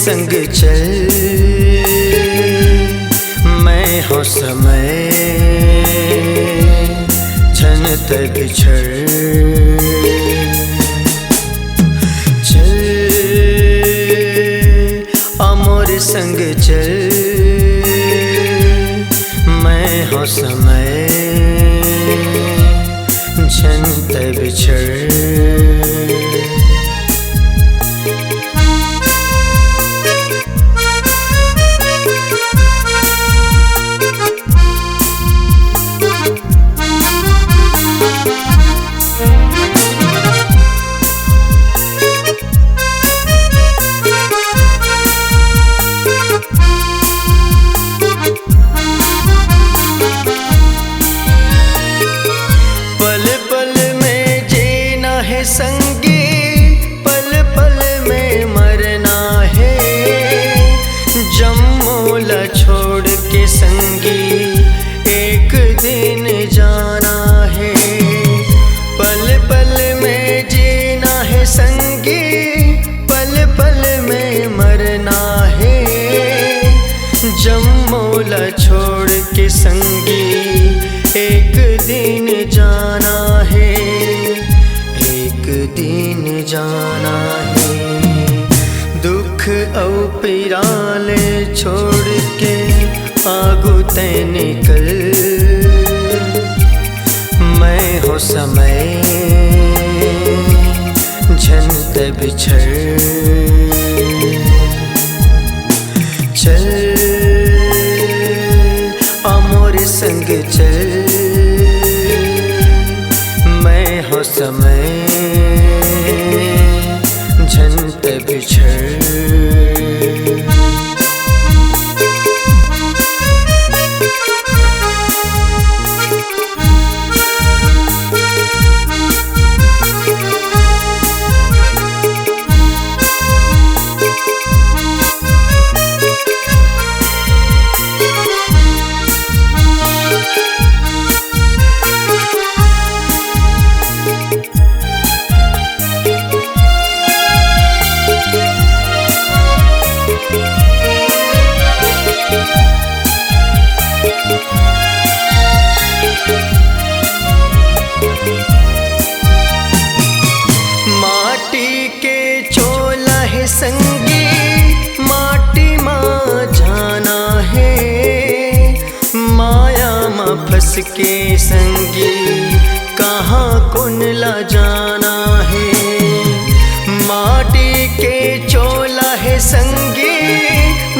संग चल, मैं हो समय झनत बिछड़। चल अमोर संग चल, मैं हो समय झनत बिछड़। संगी पल पल में मरना है, जम्मूला छोड़ के संगी एक दिन जाना है। पल पल में जीना है संगी, पल पल में मरना है, जम्मूला छोड़ के संगी एक दिन जाना है, एक दिन जाना है। दुख औ पिराले छोड़ के आगू तय निकल, मैं हो समय झनत बिछड़। चल अमोर संग चल, मैं हो समय झनत बिछड़। माटी के चोला है संगी, माटी माँ जाना है, माया माँ फंस के संगी कहाँ कुनला जाना है। माटी के चोला है संगी,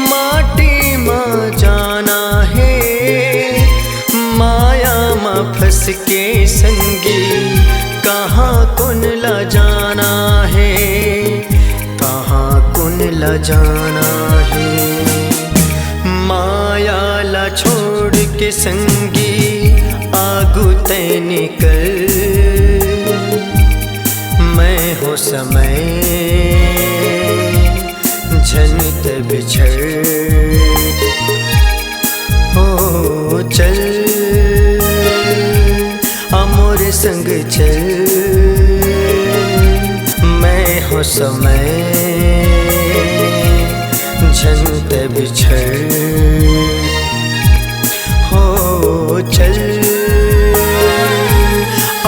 माटी माँ जाना है, माया माँ फंस के संगी कहाँ कुनला जाना है, कहाँ कुनला जाना है। माया ला छोड़ के संगी आगू तय निकल, मैं हो समय झनत बिछड़। हो चल अमोर संग चल, मैं हो समय झनत बिछड़। हो चल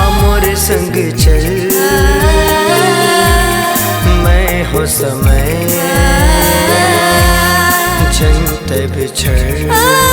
अमोर संग चल, मैं हो समय झनत बिछड़।